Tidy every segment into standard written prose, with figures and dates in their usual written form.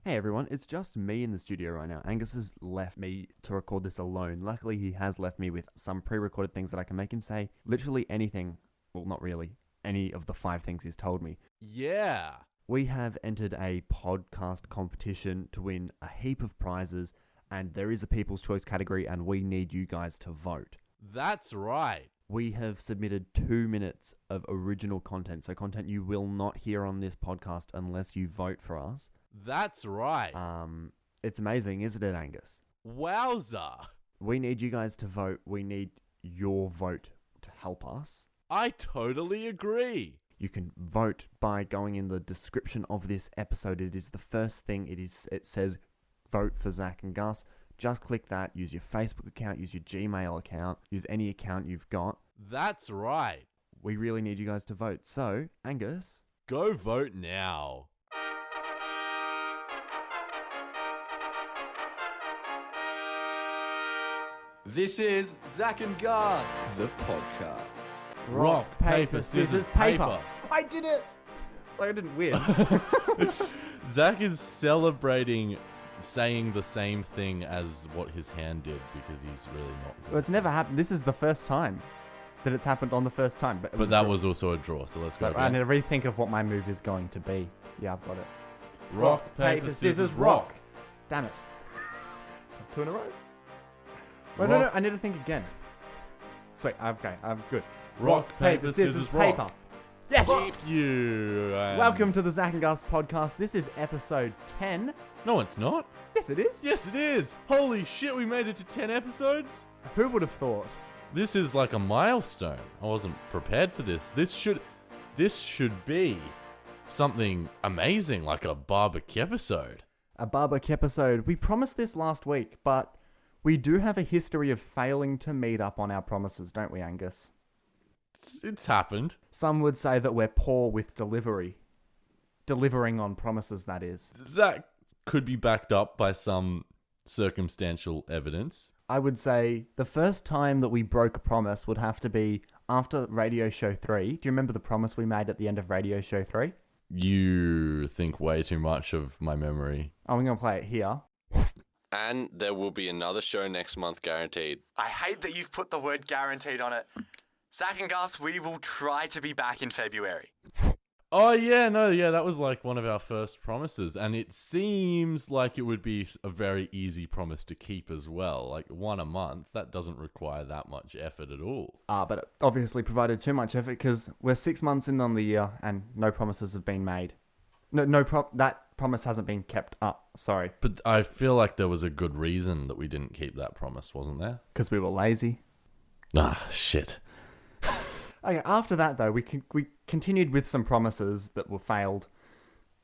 Hey everyone, it's just me in the studio right now. Angus has left me to record this alone. Luckily, he has left me with some pre-recorded things that I can make him say literally anything. Well, not really. Any of the 5 things he's told me. Yeah. We have entered a podcast competition to win a heap of prizes, and there is a People's Choice category, and we need you guys to vote. That's right. We have submitted 2 minutes of original content, so content you will not hear on this podcast unless you vote for us. That's right. It's amazing, isn't it, Angus? Wowza. We need you guys to vote. We need your vote to help us. I totally agree. You can vote by going in the description of this episode. It is the first thing. It says vote for Zach and Gus. Just click that. Use your Facebook account. Use your Gmail account. Use any account you've got. That's right. We really need you guys to vote. So, Angus. Go vote now. This is Zach and Gus, the podcast. Rock, paper, scissors, paper. I did it! Like I didn't win. Zach is celebrating saying the same thing as what his hand did because he's really not Well, good. it's never happened. This is the first time that it's happened on the first time. But That was also a draw, so let's go I need again. to rethink of what my move is going to be. Yeah, I've got it. Rock, paper, scissors, rock. Damn it. 2 in a row? Wait, no, Rock. I need to think again. Sweet, okay, I'm good. Rock, paper, scissors, rock. paper. Yes! F you. Welcome to the Zach and Gus podcast. This is episode 10. No, it's not. Yes, it is. Yes, it is. Holy shit, we made it to 10 episodes. Who would have thought? This is like a milestone. I wasn't prepared for this. This should be something amazing, like a barbecue episode. A barbecue episode. We promised this last week, but we do have a history of failing to meet up on our promises, don't we, Angus? It's happened. Some would say that we're poor with delivery. Delivering on promises, that is. That could be backed up by some circumstantial evidence. I would say the first time that we broke a promise would have to be after Radio Show 3. Do you remember the promise we made at the end of Radio Show 3? You think way too much of my memory. I'm going to play it here. And there will be another show next month, guaranteed. I hate that you've put the word guaranteed on it. Zach and Gus, we will try to be back in February. Oh, yeah, that was like one of our first promises. And it seems like it would be a very easy promise to keep as well. Like 1 a month, that doesn't require that much effort at all. But it obviously provided too much effort because we're 6 months in on the year and no promises have been made. That promise hasn't been kept up, sorry. But I feel like there was a good reason that we didn't keep that promise, wasn't there? Because we were lazy. Ah, shit. Okay, after that, though, we continued with some promises that were failed.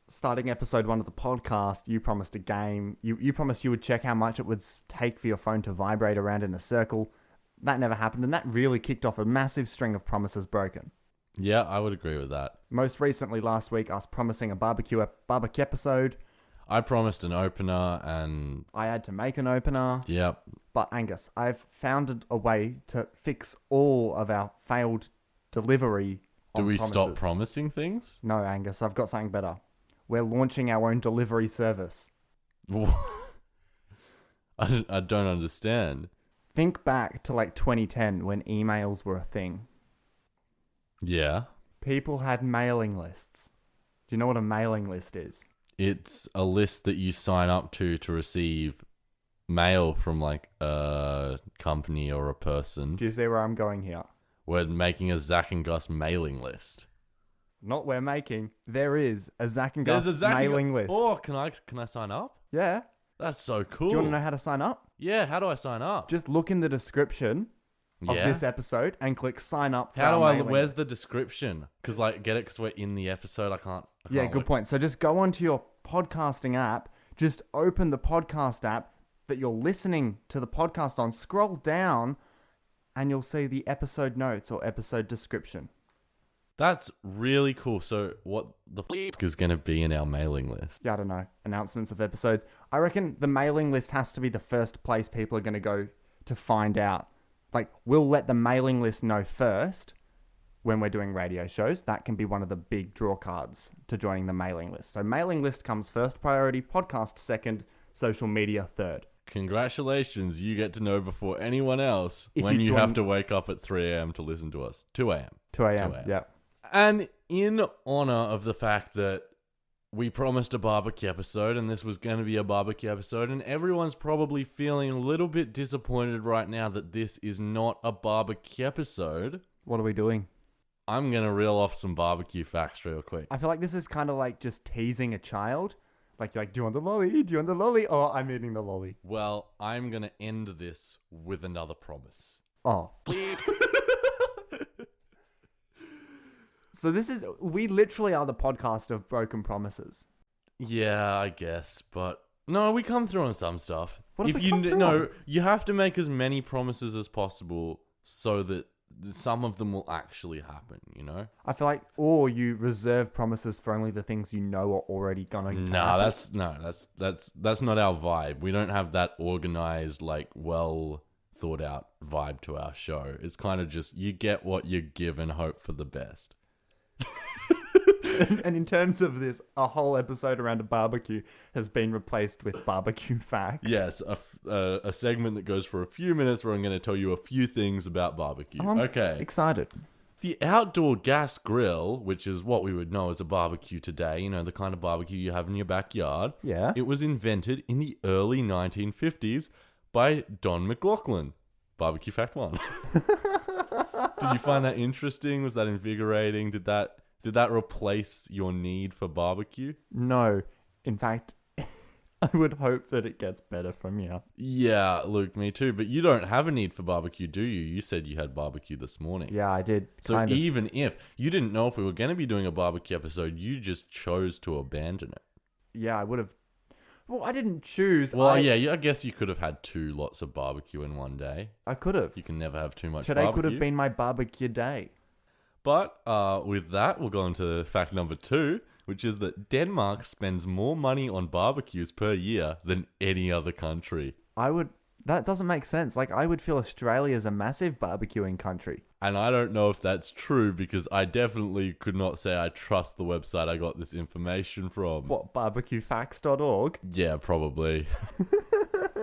Starting episode 1 of the podcast, you promised a game. You promised you would check how much it would take for your phone to vibrate around in a circle. That never happened, and that really kicked off a massive string of promises broken. Yeah, I would agree with that. Most recently, last week, us promising a barbecue episode. I promised an opener and... I had to make an opener. Yep. But Angus, I've found a way to fix all of our failed delivery Do on we promises. stop promising things? No, Angus, I've got something better. We're launching our own delivery service. I don't understand. Think back to like 2010 when emails were a thing. Yeah. People had mailing lists. Do you know what a mailing list is? It's a list that you sign up to receive mail from like a company or a person. Do you see where I'm going here? We're making a Zach and Gus mailing list. Not we're making. There is a Zach and There's Gus a Zach and mailing Gus- list. Oh, can I sign up? Yeah. That's so cool. Do you want to know how to sign up? Yeah, how do I sign up? Just look in the description of Yeah. this episode and click sign up. For How do our I? mailing Where's list. the description? Because like, get it? Because we're in the episode. I can't. Yeah, good point. So just go onto your podcasting app. Just open the podcast app that you're listening to the podcast on. Scroll down, and you'll see the episode notes or episode description. That's really cool. So what the f*** is going to be in our mailing list? Yeah, I don't know. Announcements of episodes. I reckon the mailing list has to be the first place people are going to go to find out. Like, we'll let the mailing list know first, when we're doing radio shows. That can be one of the big draw cards to joining the mailing list. So mailing list comes first priority, podcast second, social media third. Congratulations, you get to know before anyone else If when you you have join- to wake up at 3 a.m. to listen to us. 2 a.m. 2 a.m. 2 a.m. Yeah. And in honor of the fact that we promised a barbecue episode and this was going to be a barbecue episode, and everyone's probably feeling a little bit disappointed right now that this is not a barbecue episode, What are we doing? I'm going to reel off some barbecue facts real quick. I feel like this is kind of like just teasing a child. Like, you're like, do you want the lolly? Do you want the lolly? Oh, I'm eating the lolly. Well, I'm going to end this with another promise. Oh. So we literally are the podcast of broken promises. Yeah, I guess, but no, we come through on some stuff. What if we you come through no, on? you have to make as many promises as possible so that some of them will actually happen, you know? I feel like, or you reserve promises for only the things you know are already gonna happen. That's not our vibe. We don't have that organized, like, well thought out vibe to our show. It's kind of just you get what you give and hope for the best. And in terms of this, a whole episode around a barbecue has been replaced with barbecue facts. Yes, a segment that goes for a few minutes where I'm going to tell you a few things about barbecue. I'm Okay. excited. The outdoor gas grill, which is what we would know as a barbecue today, you know, the kind of barbecue you have in your backyard. Yeah. It was invented in the early 1950s by Don McLaughlin. Barbecue fact 1. Did you find that interesting? Was that invigorating? Did that replace your need for barbecue? No. In fact, I would hope that it gets better from here. Yeah, Luke, me too. But you don't have a need for barbecue, do you? You said you had barbecue this morning. Yeah, I did. So kind of. even if you didn't know if we were going to be doing a barbecue episode, you just chose to abandon it. Yeah, I would have. Well, I didn't choose. Well, I I guess you could have had 2 lots of barbecue in one day. I could have. You can never have too much Today barbecue. could have been my barbecue day. But with that, we'll go on to fact number 2, which is that Denmark spends more money on barbecues per year than any other country. That doesn't make sense. Like, I would feel Australia's a massive barbecuing country. And I don't know if that's true because I definitely could not say I trust the website I got this information from. What, barbecuefacts.org? Yeah, probably.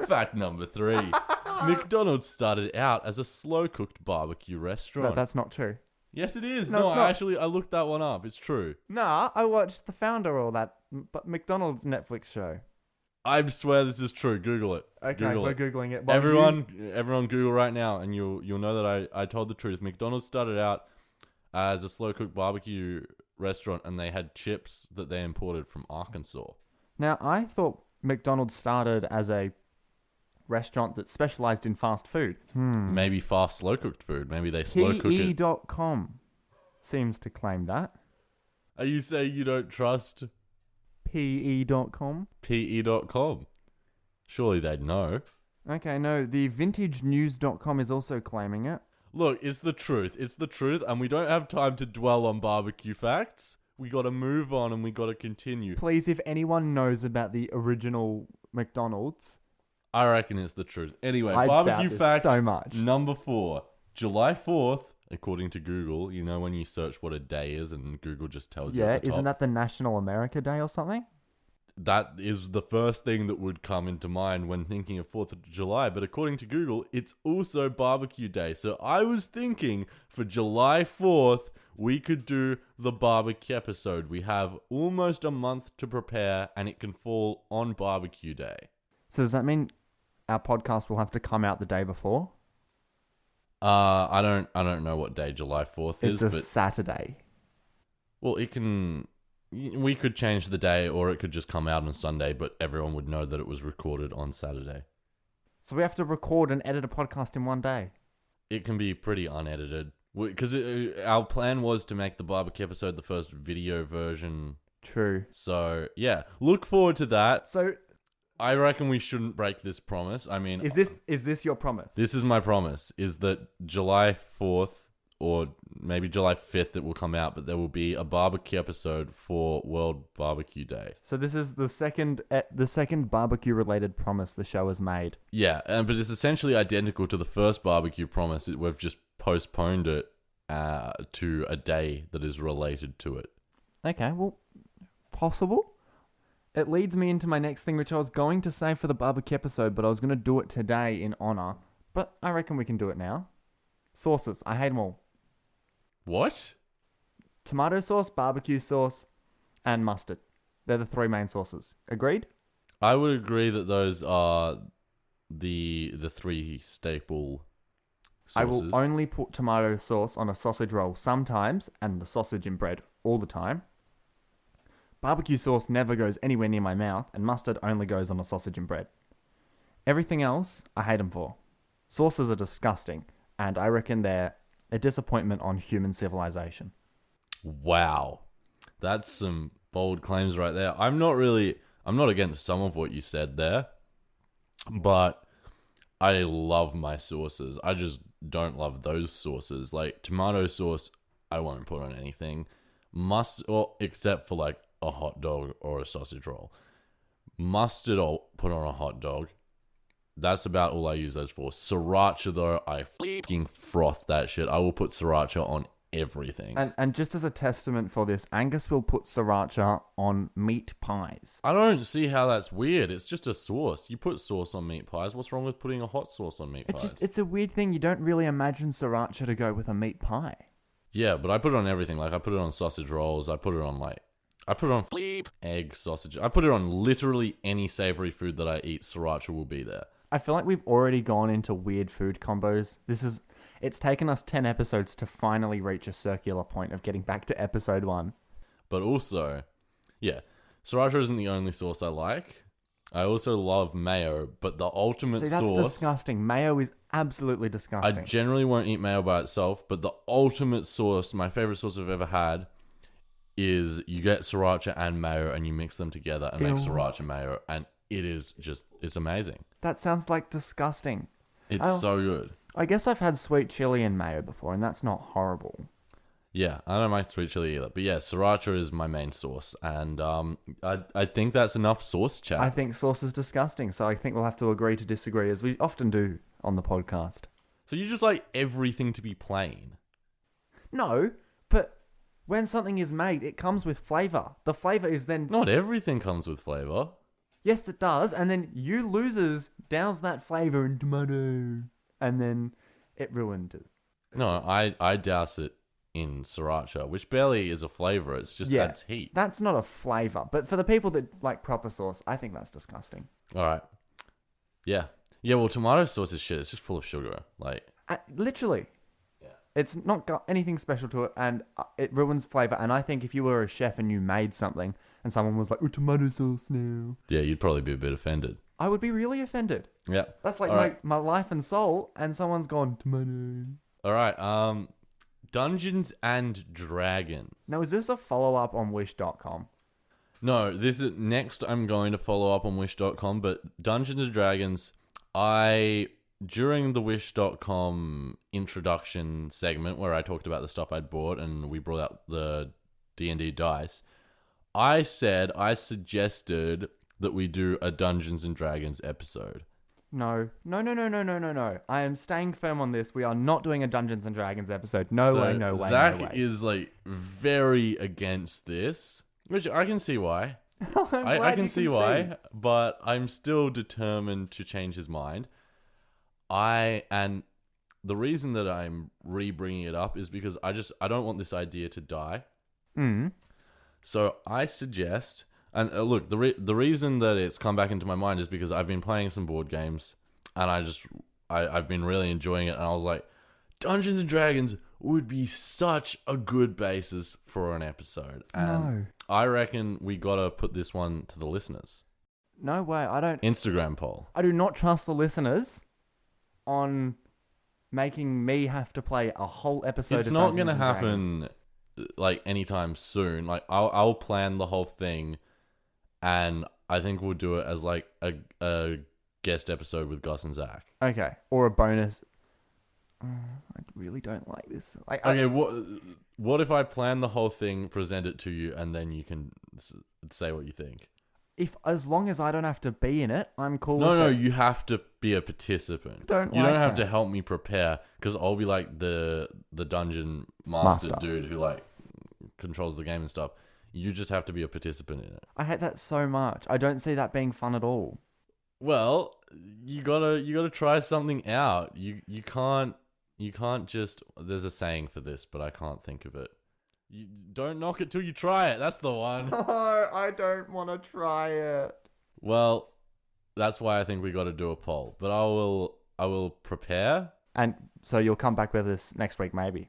Fact number 3. McDonald's started out as a slow-cooked barbecue No, restaurant. that's not true. Yes, it is. No, No, it's not. I looked that one up. It's true. Nah, I watched The Founder or that McDonald's Netflix show. I swear this is true. Google it. Okay, Google we're it. Googling it. Well, Everyone Google right now and you'll know that I told the truth. McDonald's started out as a slow-cooked barbecue restaurant and they had chips that they imported from Arkansas. Now, I thought McDonald's started as a restaurant that specialized in fast food. Maybe fast slow-cooked food. Maybe they slow-cook it. PE.com seems to claim that. Are you saying you don't trust PE.com? PE.com? Surely they'd know. Okay, no, the VintageNews.com is also claiming it. Look, it's the truth. It's the truth, and we don't have time to dwell on barbecue facts. We got to move on, and we got to continue. Please, if anyone knows about the original McDonald's, I reckon it's the truth. Anyway, I doubt barbecue this fact so much. number 4. July 4th, according to Google. You know when you search what a day is, and Google just tells you Yeah, at the top? isn't that the National America Day or something? That is the first thing that would come into mind when thinking of 4th of July. But according to Google, it's also barbecue day. So I was thinking for July 4th, we could do the barbecue episode. We have almost a month to prepare and it can fall on barbecue day. So does that mean our podcast will have to come out the day before? I don't know what day July 4th It's is, a but Saturday. well, we could change the day or it could just come out on Sunday, but everyone would know that it was recorded on Saturday. So we have to record and edit a podcast in one day. It can be pretty unedited. Because our plan was to make the barbecue episode the first video version. True. So, yeah. Look forward to that. So I reckon we shouldn't break this promise. I mean... is this your promise? This is my promise, is that July 4th or maybe July 5th it will come out, but there will be a barbecue episode for World Barbecue Day. So this is the second barbecue related promise the show has made. Yeah, but it's essentially identical to the first barbecue promise. We've just postponed it to a day that is related to it. Okay, well, possible. It leads me into my next thing, which I was going to say for the barbecue episode, but I was going to do it today in honor. But I reckon we can do it now. Sauces. I hate them all. What? Tomato sauce, barbecue sauce, and mustard. They're the three main sauces. Agreed? I would agree that those are the three staple sauces. I will only put tomato sauce on a sausage roll sometimes, and the sausage in bread all the time. Barbecue sauce never goes anywhere near my mouth, and mustard only goes on a sausage and bread. Everything else, I hate them for. Sauces are disgusting, and I reckon they're a disappointment on human civilization. Wow. That's some bold claims right there. I'm not against some of what you said there, but I love my sauces. I just don't love those sauces. Like tomato sauce, I won't put on anything. Except for like a hot dog or a sausage roll. Mustard, I'll put on a hot dog. That's about all I use those for. Sriracha, though, I fucking froth that shit. I will put sriracha on everything. And just as a testament for this, Angus will put sriracha on meat pies. I don't see how that's weird. It's just a sauce. You put sauce on meat pies. What's wrong with putting a hot sauce on meat pies? It's a weird thing. You don't really imagine sriracha to go with a meat pie. Yeah, but I put it on everything. Like, I put it on sausage rolls. I put it on egg sausage. I put it on literally any savory food that I eat. Sriracha will be there. I feel like we've already gone into weird food combos. It's taken us 10 episodes to finally reach a circular point of getting back to episode 1. But also, yeah, sriracha isn't the only sauce I like. I also love mayo, but the ultimate See, that's sauce... disgusting. Mayo is absolutely I disgusting. generally won't eat mayo by itself, but the ultimate sauce, my favorite sauce I've ever had, is you get sriracha and mayo and you mix them together and make sriracha mayo, and it is just, it's amazing. That sounds like disgusting. It's so good. I guess I've had sweet chili and mayo before, and that's not horrible. Yeah, I don't like sweet chili either. But yeah, sriracha is my main sauce. And I think that's enough sauce chat. I think sauce is disgusting, so I think we'll have to agree to disagree, as we often do on the podcast. So you just like everything to be plain? No, but when something is made, it comes with flavour. The flavour is then... Not everything comes with flavour. Yes, it does. And then you losers douse that flavour in tomato. And then it ruined it. No, I douse it in sriracha, which barely is a flavour. It's just adds heat. That's not a flavour. But for the people that like proper sauce, I think that's disgusting. All right. Yeah. Yeah, well, tomato sauce is shit. It's just full of sugar. Like, literally. yeah. It's not got anything special to it, and it ruins flavour. And I think if you were a chef and you made something, and someone was like, "Oh, tomato sauce now," Yeah, you'd probably be a bit offended. I would be really offended. Yeah. That's like All right. my life and soul, and someone's gone, "Tomato." All right. Dungeons and Dragons. Now, is this a follow-up on Wish.com? No, this is next. I'm going to follow up on Wish.com, but Dungeons and Dragons, during the Wish.com introduction segment where I talked about the stuff I'd bought and we brought out the D&D dice, I suggested that we do a Dungeons and Dragons episode. No. I am staying firm on this. We are not doing a Dungeons and Dragons episode. No way. Zach is like very against this, which I can see why. I can see why, but I'm still determined to change his mind. And the reason that I'm re-bringing it up is because I don't want this idea to die. So I suggest, and look, the reason that it's come back into my mind is because I've been playing some board games, and I've been really enjoying it, and I was like, Dungeons and Dragons would be such a good basis for an episode. And I reckon we gotta put this one to the listeners. No way. Instagram poll. I do not trust the listeners on making me have to play a whole episode. It's of not Dungeons gonna and Dragons. happen like anytime soon. Like I'll plan the whole thing, and I think we'll do it as like a guest episode with Gus and Zach. Okay, or a bonus. I really don't like this. Okay, what if I plan the whole thing, present it to you, and then you can say what you think? if as long as I don't have to be in it, I'm cool No, with no, it. you have to be a participant. You like don't have that. to help me prepare because I'll be like the dungeon master dude who like controls the game and stuff. You just have to be a participant in it. I hate that so much. I don't see that being fun at all. Well, you gotta try something out. You can't just. There's a saying for this, but I can't think of it. You don't knock it till you try it. That's the one. No, I don't want to try it. Well, that's why I think we got to do a poll. But I will prepare. And so you'll come back with us next week, maybe.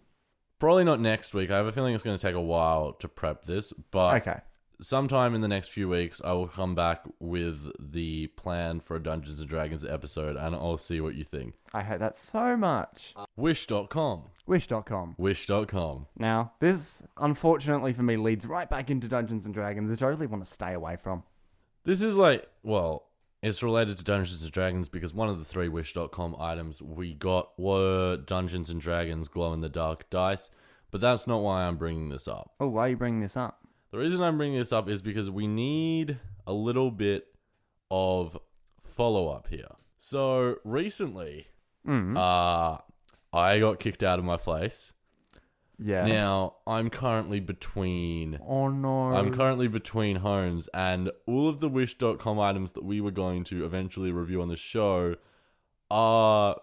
Probably not next week. I have a feeling it's going to take a while to prep this, but Okay. sometime in the next few weeks, I will come back with the plan for a Dungeons and Dragons episode, and I'll see what you think. I hate that so much. Wish.com. Wish.com. Wish.com. Now, this, unfortunately for me, leads right back into Dungeons and Dragons, which I really want to stay away from. This is like, well, it's related to Dungeons and Dragons because one of the 3 Wish.com items we got were Dungeons and Dragons glow-in-the-dark dice, but that's not why I'm bringing this up. Oh, why are you bringing this up? The reason I'm bringing this up is because we need a little bit of follow-up here. So, recently, I got kicked out of my place. Yeah. Now, I'm currently between... Oh, no. I'm currently between homes, and all of the Wish.com items that we were going to eventually review on the show are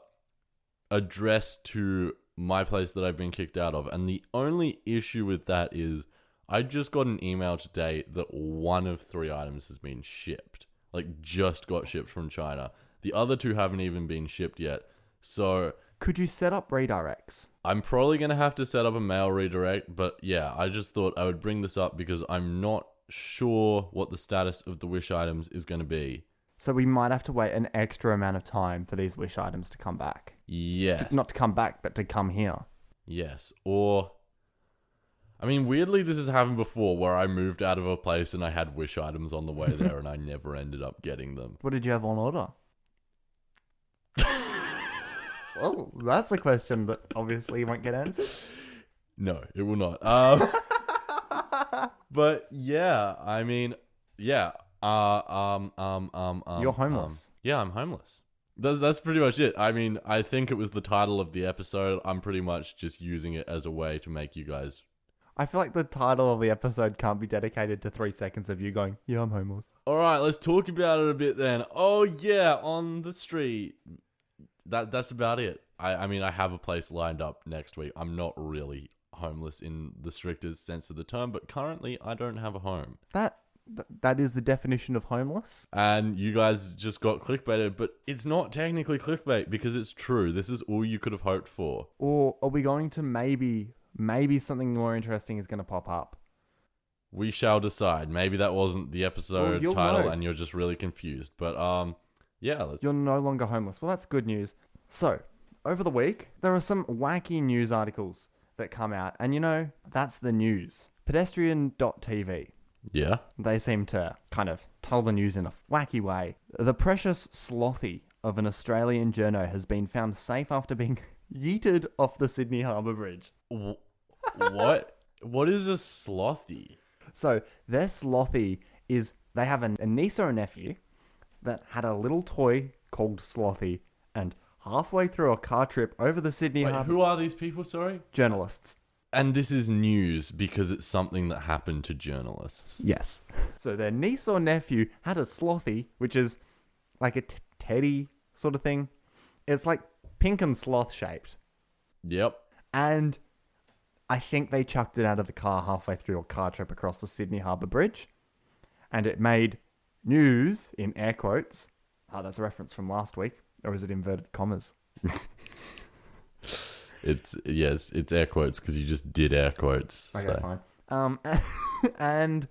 addressed to my place that I've been kicked out of. And the only issue with that is I just got an email today that one of 3 items has been shipped. Like, just got shipped from China. The other 2 haven't even been shipped yet. So... Could you set up redirects? I'm probably going to have to set up a mail redirect, but yeah, I just thought I would bring this up because I'm not sure what the status of the Wish items is going to be. So we might have to wait an extra amount of time for these Wish items to come back. Yes. Not to come back, but to come here. Yes. Or, I mean, weirdly, this has happened before where I moved out of a place and I had Wish items on the way there and I never ended up getting them. What did you have on order? Well, that's a question that obviously won't get answered. No, it will not. But yeah, I mean, yeah. You're homeless. Yeah, I'm homeless. That's pretty much it. I mean, I think it was the title of the episode. I'm pretty much just using it as a way to make you guys. I feel like the title of the episode can't be dedicated to 3 seconds of you going, yeah, I'm homeless. All right, let's talk about it a bit then. Oh yeah, on the street. That's about it. I mean, I have a place lined up next week. I'm not really homeless in the strictest sense of the term, but currently I don't have a home. That is the definition of homeless? And you guys just got clickbaited, but it's not technically clickbait because it's true. This is all you could have hoped for. Or are we going to maybe something more interesting is going to pop up? We shall decide. Maybe that wasn't the episode you'll title know. and you're just really confused. But yeah, You're no longer homeless. Well, that's good news. So, over the week, there are some wacky news articles that come out. And you know, that's the news. Pedestrian.tv. yeah. They seem to kind of tell the news in a wacky way. The precious Slothy of an Australian journo has been found safe after being yeeted off the Sydney Harbour Bridge. What? What is a slothy? So, their Slothy is, they have a niece or a nephew that had a little toy called Slothy, and halfway through a car trip over the Sydney Wait, Harbour... who are these people? Sorry. Journalists. And this is news because it's something that happened to journalists. Yes. So their niece or nephew had a Slothy, which is like a teddy sort of thing. It's like pink and sloth shaped. Yep. And I think they chucked it out of the car halfway through a car trip across the Sydney Harbour Bridge. And it made news, in air quotes. That's a reference from last week. Or is it inverted commas? It's air quotes because you just did air quotes. Okay, so. fine. And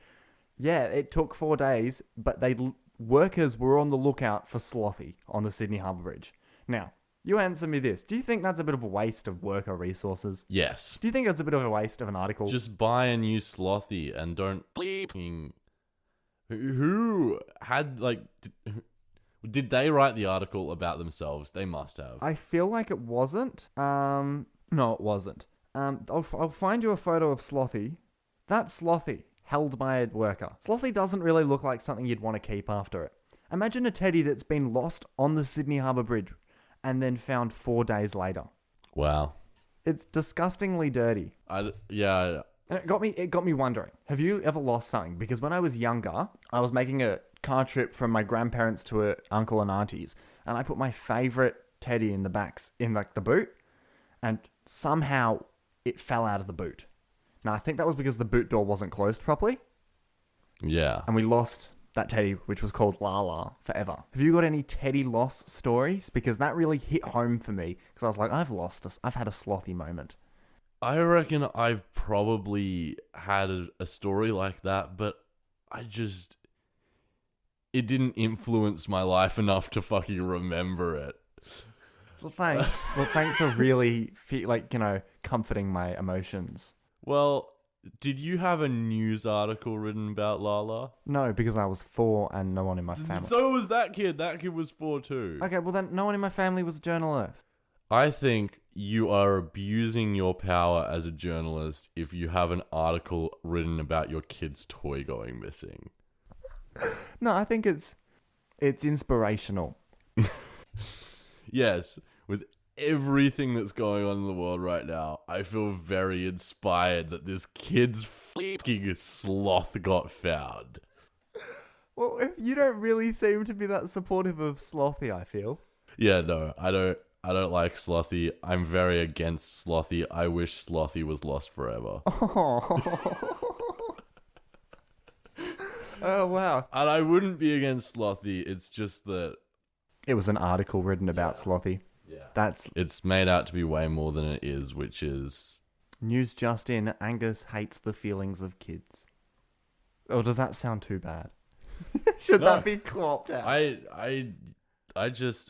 yeah, it took 4 days, but workers were on the lookout for Slothy on the Sydney Harbour Bridge. Now, you answer me this. Do you think that's a bit of a waste of worker resources? Yes. Do you think it's a bit of a waste of an article? Just buy a new slothy and don't bleep. Who had like? Did they write the article about themselves? They must have. I feel like it wasn't. No, it wasn't. I'll find you a photo of Slothy. That's Slothy. held by a worker. Slothy doesn't really look like something you'd want to keep after it. Imagine a teddy that's been lost on the Sydney Harbour Bridge and then found 4 days later. Wow. It's disgustingly dirty. Yeah. And it got me wondering, have you ever lost something? Because when I was younger, I was making a car trip from my grandparents to a uncle and auntie's, and I put my favourite teddy in the boot, and somehow it fell out of the boot. Now, I think that was because the boot door wasn't closed properly, Yeah. and we lost that teddy, which was called Lala, forever. Have you got any teddy loss stories? Because that really hit home for me, because I was like, I've had a slothy moment. I reckon I've probably had a story like that, but it didn't influence my life enough to fucking remember it. Well, thanks. Thanks for really, comforting my emotions. Well, did you have a news article written about Lala? No, because I was 4 and no one in my family. So was that kid. That kid was 4 too. Okay, well then no one in my family was a journalist. I think you are abusing your power as a journalist if you have an article written about your kid's toy going missing. No, I think it's inspirational. Yes, with everything that's going on in the world right now, I feel very inspired that this kid's fucking sloth got found. Well, if you don't really seem to be that supportive of Slothy, I feel. Yeah, no, I don't like Slothy. I'm very against Slothy. I wish Slothy was lost forever. Oh, wow. And I wouldn't be against Slothy. It's just that It was an article written about Slothy. yeah, it's made out to be way more than it is, which is News just in, Angus hates the feelings of kids. Or does that sound too bad? Should No. that be cropped out? I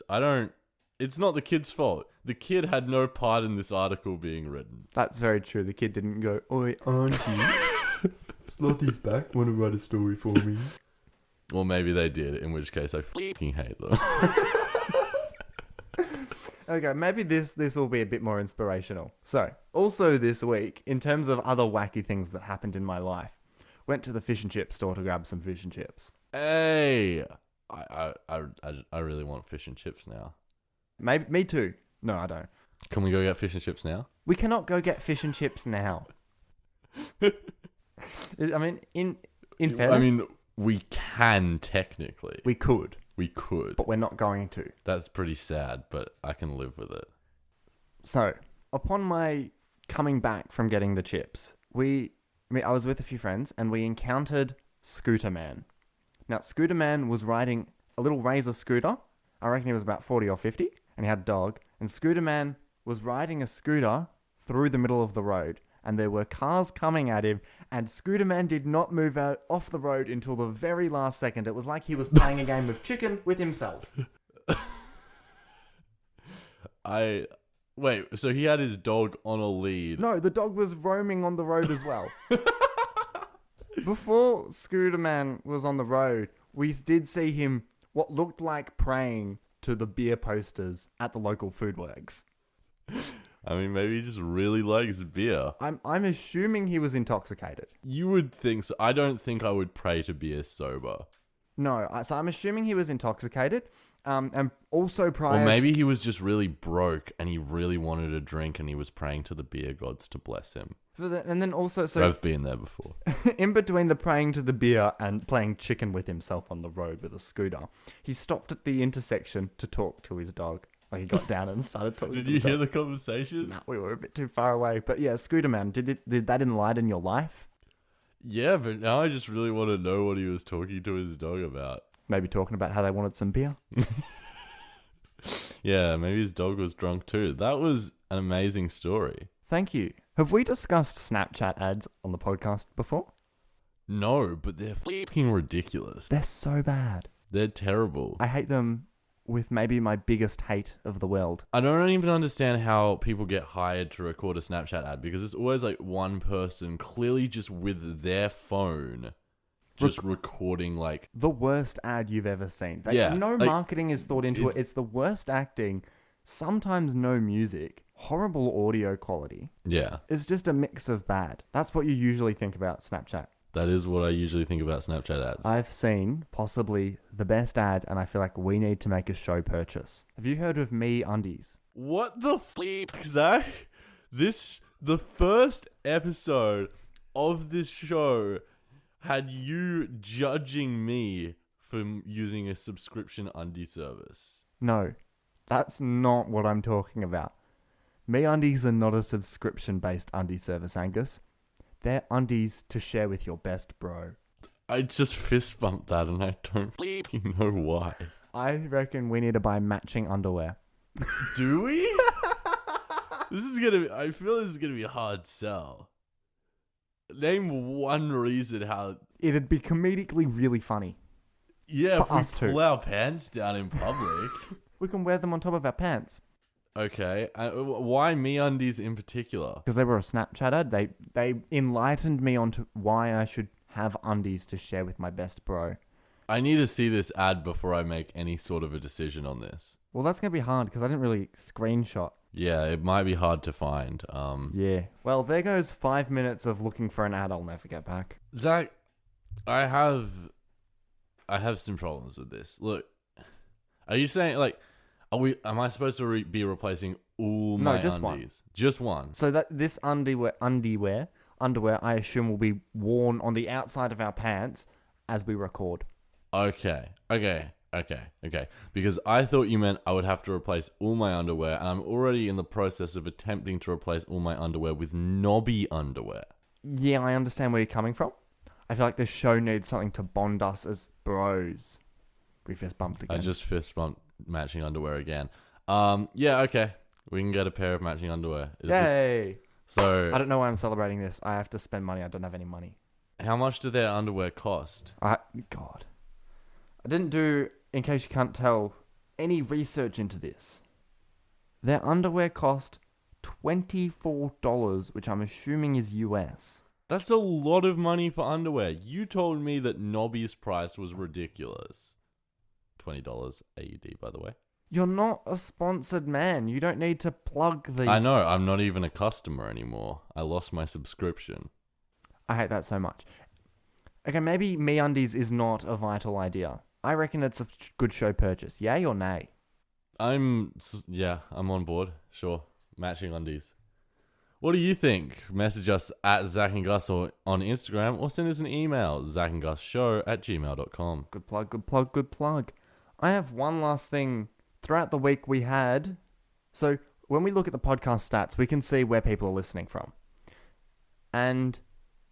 don't. It's not the kid's fault. The kid had no part in this article being written. That's very true. The kid didn't go, "Oi, auntie, Slothy's back. Want to write a story for me?" Or maybe they did, in which case I fucking hate them. Okay, maybe this will be a bit more inspirational. So, also this week, in terms of other wacky things that happened in my life, went to the fish and chip store to grab some fish and chips. Hey, I really want fish and chips now. Maybe me too. No, I don't. Can we go get fish and chips now? We cannot go get fish and chips now. I mean, in fairness, I mean, we can technically. we could, We could. but we're not going to. That's pretty sad, but I can live with it. So, upon my coming back from getting the chips, I was with a few friends and we encountered Scooter Man. Now, Scooter Man was riding a little Razor scooter. I reckon he was about 40 or 50, and he had a dog. And Scooter Man was riding a scooter through the middle of the road, and there were cars coming at him, and Scooter Man did not move out off the road until the very last second. It was like he was playing a game of chicken with himself. Wait, so he had his dog on a lead. No, the dog was roaming on the road as well. Before Scooter Man was on the road, we did see him what looked like praying to the beer posters at the local food works. I mean, maybe he just really likes beer. I'm assuming he was intoxicated. You would think so. I don't think I would pray to beer sober. No, so I'm assuming he was intoxicated. And also prior Or maybe he was just really broke and he really wanted a drink and he was praying to the beer gods to bless him. and then also, so I've been there before. in between the praying to the beer and playing chicken with himself on the road with a scooter, he stopped at the intersection to talk to his dog. Like he got down and started talking Did to you the hear dog. the conversation? Nah, we were a bit too far away. But yeah, Scooter Man, did that enlighten your life? Yeah, but now I just really want to know what he was talking to his dog about. Maybe talking about how they wanted some beer? Yeah, maybe his dog was drunk too. That was an amazing story. Thank you. Have we discussed Snapchat ads on the podcast before? No, but they're fucking ridiculous. They're so bad. They're terrible. I hate them with maybe my biggest hate of the world. I don't even understand how people get hired to record a Snapchat ad because it's always like one person clearly just with their phone just recording like The worst ad you've ever seen. Yeah, No like, marketing is thought into it. It's the worst acting. Sometimes no music. Horrible audio quality. yeah. It's just a mix of bad. That's what you usually think about Snapchat. That is what I usually think about Snapchat ads. I've seen possibly the best ad, and I feel like we need to make a show purchase. Have you heard of Me Undies? What the bleep, Zach? The first episode of this show had you judging me for using a subscription undie service. No, that's not what I'm talking about. Me Undies are not a subscription-based undie service, Angus. They're undies to share with your best bro. I just fist bumped that and I don't bleep know why. I reckon we need to buy matching underwear. Do we? I feel this is gonna be a hard sell. Name one reason how. It'd be comedically really funny. Yeah, For us if we too. pull our pants down in public. We can wear them on top of our pants. Okay, why MeUndies in particular? Because they were a Snapchat ad. They enlightened me onto why I should have undies to share with my best bro. I need to see this ad before I make any sort of a decision on this. Well, that's going to be hard because I didn't really screenshot. Yeah, it might be hard to find. Yeah. Well, there goes 5 minutes of looking for an ad I'll never get back. Zach, I have some problems with this. Look, are you saying like, am I supposed to be replacing all my just one. undies? Just one. So that this underwear, I assume will be worn on the outside of our pants as we record. Okay. Because I thought you meant I would have to replace all my underwear, and I'm already in the process of attempting to replace all my underwear with knobby underwear. Yeah, I understand where you're coming from. I feel like this show needs something to bond us as bros. We fist bumped again. I just fist bumped matching underwear again. Yeah, okay. We can get a pair of matching underwear. Yay! So, I don't know why I'm celebrating this. I have to spend money. I don't have any money. how much do their underwear cost? God. I didn't do, in case you can't tell, any research into this. Their underwear cost $24, which I'm assuming is US. That's a lot of money for underwear. You told me that Nobby's price was ridiculous. $20 AUD, by the way. You're not a sponsored man. You don't need to plug these. I know, I'm not even a customer anymore. I lost my subscription. I hate that so much. Okay, maybe MeUndies is not a vital idea. I reckon it's a good show purchase. Yay or nay? I'm on board. Sure. Matching undies. What do you think? Message us at Zach and Gus on Instagram or send us an email, zachandgusshow@gmail.com. Good plug, good plug, good plug. I have one last thing. Throughout the week we had... So, when we look at the podcast stats, we can see where people are listening from. And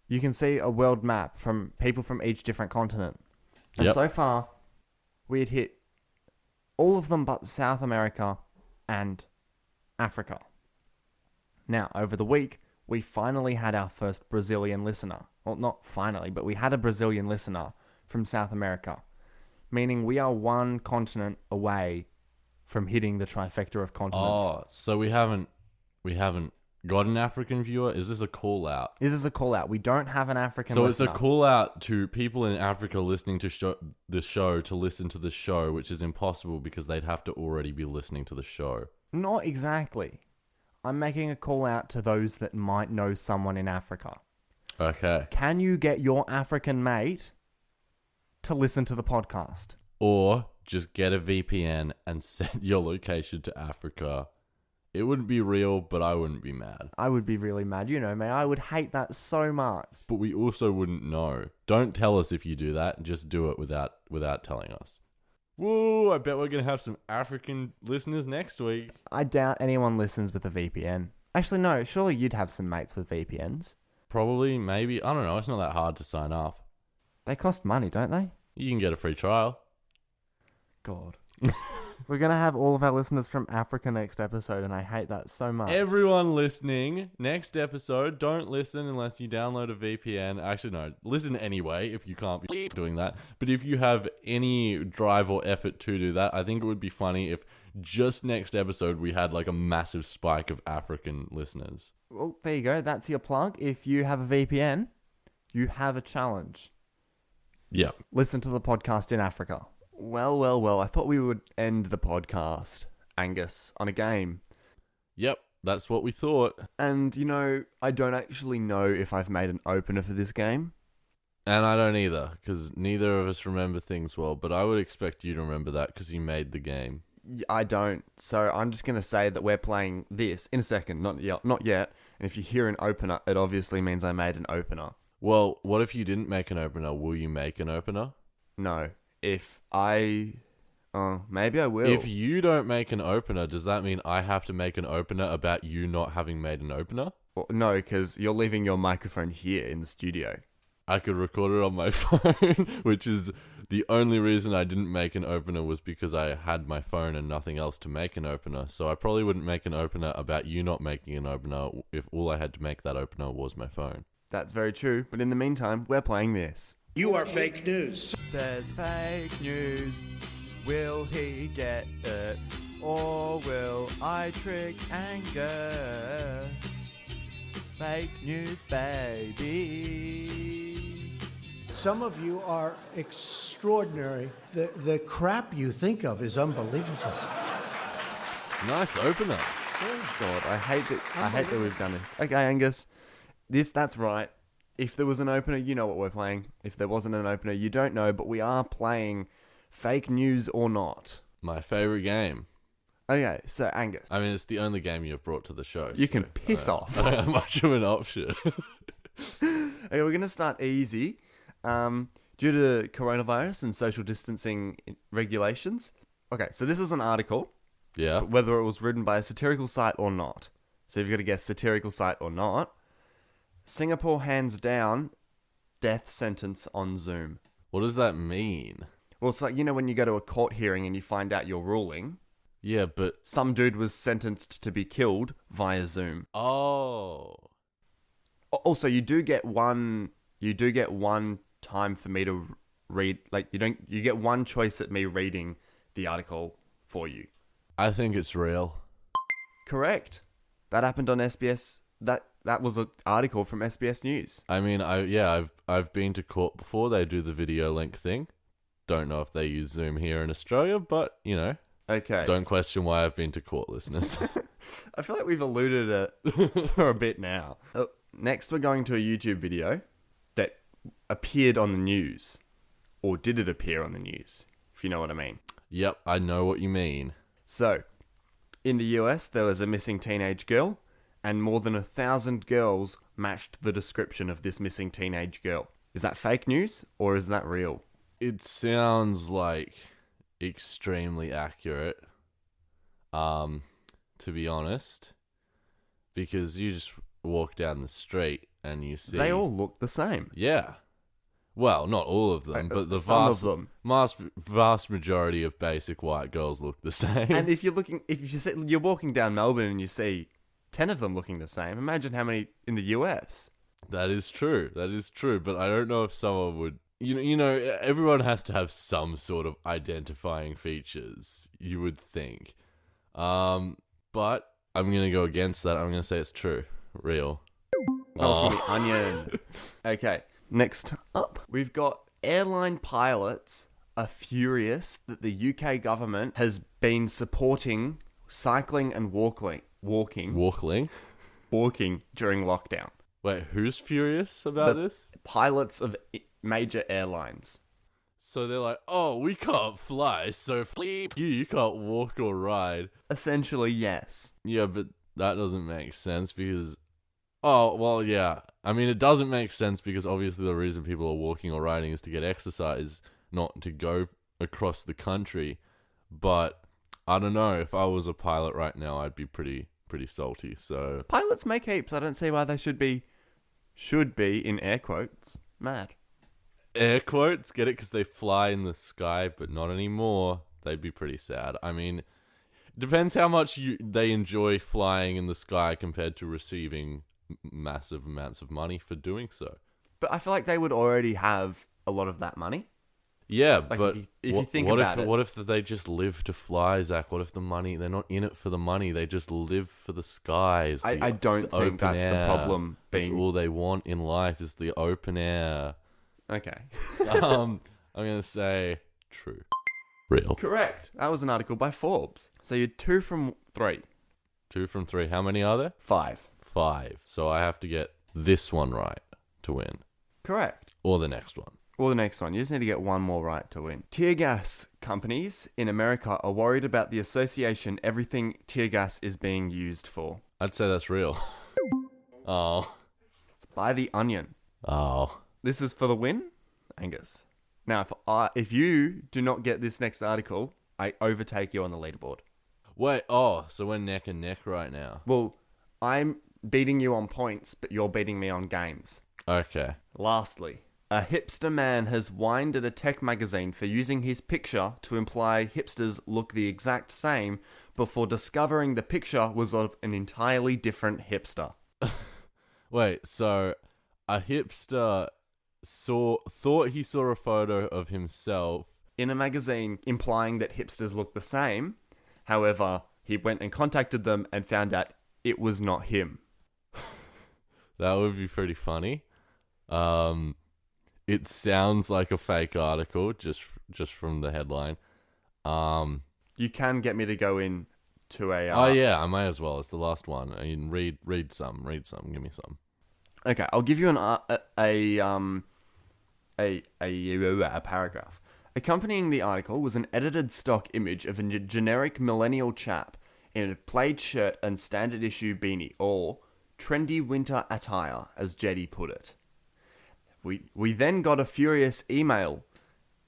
you can see a world map from people from each different continent. And Yep. so far, we had hit all of them but South America and Africa. Now, over the week, we finally had our first Brazilian listener. Well, not finally, but we had a Brazilian listener from South America. Meaning we are one continent away from hitting the trifecta of continents. Oh, so we haven't got an African viewer? Is this a call out? This is a call out. We don't have an African So listener. it's a call out to people in Africa listening to the show to listen to the show, which is impossible because they'd have to already be listening to the show. Not exactly. I'm making a call out to those that might know someone in Africa. Okay. Can you get your African mate to listen to the podcast? Or just get a VPN and set your location to Africa. It wouldn't be real, but I wouldn't be mad. I would be really mad. You know me. I would hate that so much. But we also wouldn't know. Don't tell us if you do that. Just do it without telling us. Whoa, I bet we're going to have some African listeners next week. I doubt anyone listens with a VPN. Actually, no. Surely you'd have some mates with VPNs. Probably, maybe. I don't know. It's not that hard to sign up. They cost money, don't they? You can get a free trial. God. We're going to have all of our listeners from Africa next episode, and I hate that so much. Everyone listening, next episode, don't listen unless you download a VPN. Actually, no, listen anyway if you can't be doing that. But if you have any drive or effort to do that, I think it would be funny if just next episode we had like a massive spike of African listeners. Well, there you go. That's your plug. If you have a VPN, you have a challenge. Yeah. Listen to the podcast in Africa. Well, I thought we would end the podcast, Angus, on a game. Yep, that's what we thought. And, you know, I don't actually know if I've made an opener for this game. And I don't either, because neither of us remember things well, but I would expect you to remember that because you made the game. I don't. So I'm just going to say that we're playing this in a second. Not yet. And if you hear an opener, it obviously means I made an opener. Well, what if you didn't make an opener? Will you make an opener? No. If I... maybe I will. If you don't make an opener, does that mean I have to make an opener about you not having made an opener? Well, no, because you're leaving your microphone here in the studio. I could record it on my phone, which is the only reason I didn't make an opener was because I had my phone and nothing else to make an opener. So I probably wouldn't make an opener about you not making an opener if all I had to make that opener was my phone. That's very true. But in the meantime, we're playing this. You are fake news. There's fake news. Will he get it? Or will I trick Angus? Fake news, baby. Some of you are extraordinary. The crap you think of is unbelievable. Nice opener. God, I hate that we've done this. Okay, Angus. That's right. If there was an opener, you know what we're playing. If there wasn't an opener, you don't know, but we are playing Fake News or Not. My favorite game. Okay, so Angus. I mean, it's the only game you've brought to the show. You so can piss off. I don't have much of an option. Okay, we're going to start easy. Due to coronavirus and social distancing regulations. Okay, so this was an article. Yeah. Whether it was written by a satirical site or not. So you've got to guess satirical site or not. Singapore hands down death sentence on Zoom. What does that mean? Well, it's like, you know, when you go to a court hearing and you find out your ruling, Yeah, but... some dude was sentenced to be killed via Zoom. Oh. Also, you do get one time for me to read, like, you get one choice at me reading the article for you. I think it's real. Correct. That happened on SBS. That was an article from SBS News. I mean, I've been to court before. They do the video link thing. Don't know if they use Zoom here in Australia, but, you know. Okay. Don't question why I've been to court, listeners. I feel like we've alluded it for a bit now. Next, we're going to a YouTube video that appeared on the news. Or did it appear on the news? If you know what I mean. Yep, I know what you mean. So, in the US, there was a missing teenage girl, and more than 1,000 girls matched the description of this missing teenage girl. Is that fake news, or is that real? It sounds like extremely accurate, to be honest, because you just walk down the street and you see... They all look the same. Yeah. Well, not all of them, but the some of them. vast majority of basic white girls look the same. And if you're walking down Melbourne and you see 10 of them looking the same, imagine how many in the US. That is true. But I don't know if someone would... You know, everyone has to have some sort of identifying features, you would think. But I'm going to go against that. I'm going to say it's true. Real. That was from The Onion. Okay, next up, we've got airline pilots are furious that the UK government has been supporting cycling and walking during lockdown. Wait, who's furious about this? Pilots of major airlines. So they're like, oh, we can't fly, so you can't walk or ride. Essentially, yes. Yeah, but that doesn't make sense because... Oh, well, yeah. I mean, it doesn't make sense because obviously the reason people are walking or riding is to get exercise, not to go across the country. But I don't know. If I was a pilot right now, I'd be pretty salty, so... Pilots make heaps. I don't see why they should be in air quotes, mad. Air quotes? Get it? Because they fly in the sky, but not anymore. They'd be pretty sad. I mean, depends how much they enjoy flying in the sky compared to receiving massive amounts of money for doing so. But I feel like they would already have a lot of that money. Yeah, Like, but if you think about it. What if they just live to fly, Zach? What if they're not in it for the money? They just live for the skies. I don't think that's the problem. That's all they want in life is the open air. Okay. I'm going to say true. Real. Correct. That was an article by Forbes. So you're 2 from 3. 2 from 3. How many are there? 5. 5. So I have to get this one right to win. Correct. Or the next one. Or the next one. You just need to get one more right to win. Tear gas companies in America are worried about the association everything tear gas is being used for. I'd say that's real. Oh. It's by The Onion. Oh. This is for the win, Angus. Now, if you do not get this next article, I overtake you on the leaderboard. Wait, oh, so we're neck and neck right now. Well, I'm beating you on points, but you're beating me on games. Okay. Lastly, a hipster man has whined at a tech magazine for using his picture to imply hipsters look the exact same before discovering the picture was of an entirely different hipster. Wait, so a hipster thought he saw a photo of himself In a magazine implying that hipsters look the same. However, he went and contacted them and found out it was not him. That would be pretty funny. It sounds like a fake article just from the headline. You can get me to go in to a... Oh yeah, I may as well. It's the last one. I mean, read some. Give me some. Okay, I'll give you a paragraph. Accompanying the article was an edited stock image of a generic millennial chap in a plaid shirt and standard issue beanie, or trendy winter attire, as Jetty put it. We then got a furious email,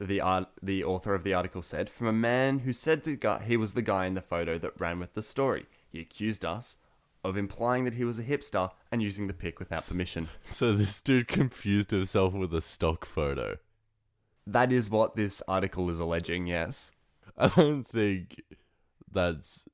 the author of the article said, from a man who said he was the guy in the photo that ran with the story. He accused us of implying that he was a hipster and using the pic without permission. So this dude confused himself with a stock photo. That is what this article is alleging, yes. I don't think that's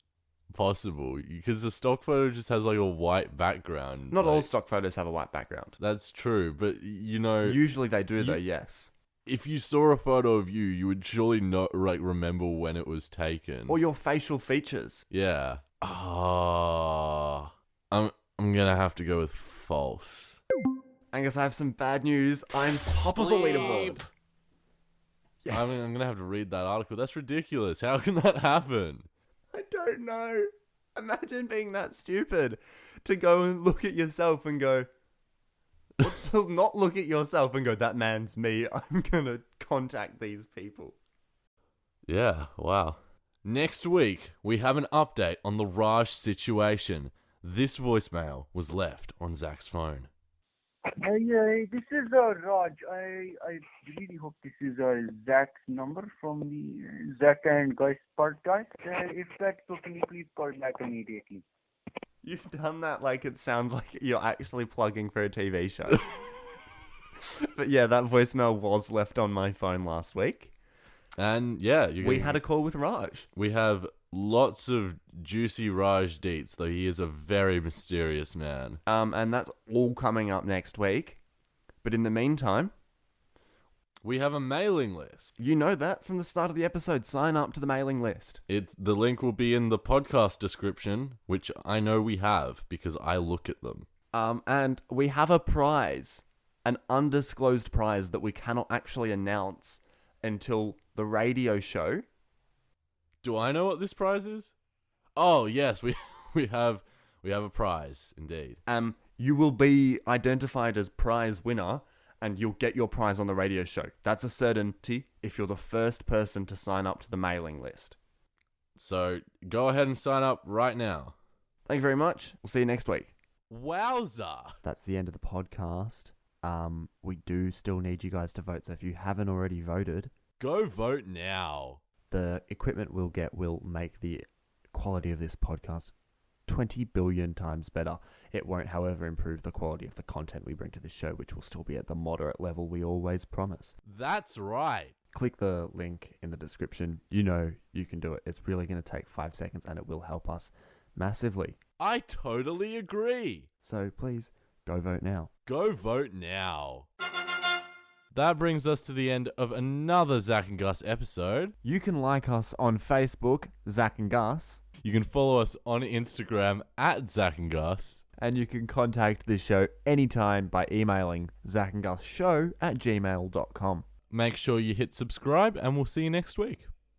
possible because the stock photo just has like a white background. Not like, all stock photos have a white background. That's true, but you know, Usually they do, though, yes. if you saw a photo of you, you would surely not like remember when it was taken. Or your facial features. Yeah. I'm gonna have to go with false. Angus, I have some bad news. I'm top of the leaderboard. Yes. I'm gonna have to read that article. That's ridiculous. How can that happen? I don't know. Imagine being that stupid to go and look at yourself and go, or to not look at yourself and go, that man's me. I'm gonna contact these people. Yeah, wow. Next week, we have an update on the Raj situation. This voicemail was left on Zach's phone. Yeah, this is Raj. I really hope this is Zach's number from the Zach and Guys podcast. If that's so, can you please call back immediately? You've done that like it sounds like you're actually plugging for a TV show. But yeah, that voicemail was left on my phone last week. And yeah, We had a call with Raj. We have lots of juicy Raj deets, though he is a very mysterious man. And that's all coming up next week. But in the meantime, We have a mailing list. you know that from the start of the episode. Sign up to the mailing list. The link will be in the podcast description, which I know we have because I look at them. And we have a prize, an undisclosed prize that we cannot actually announce until the radio show. Do I know what this prize is? Oh yes, we have a prize indeed. You will be identified as prize winner, and you'll get your prize on the radio show. That's a certainty if you're the first person to sign up to the mailing list. So go ahead and sign up right now. Thank you very much. We'll see you next week. Wowza! That's the end of the podcast. We do still need you guys to vote, so if you haven't already voted, Go vote now. the equipment we'll get will make the quality of this podcast 20 billion times better. It won't, however, improve the quality of the content we bring to this show, which will still be at the moderate level we always promise. That's right. Click the link in the description. You know you can do it. It's really going to take 5 seconds, and it will help us massively. I totally agree. So please, go vote now. Go vote now. That brings us to the end of another Zach and Gus episode. You can like us on Facebook, Zach and Gus, You can follow us on Instagram at Zach and Gus. and you can contact the show anytime by emailing zachandgusshow@gmail.com. Make sure you hit subscribe, and we'll see you next week.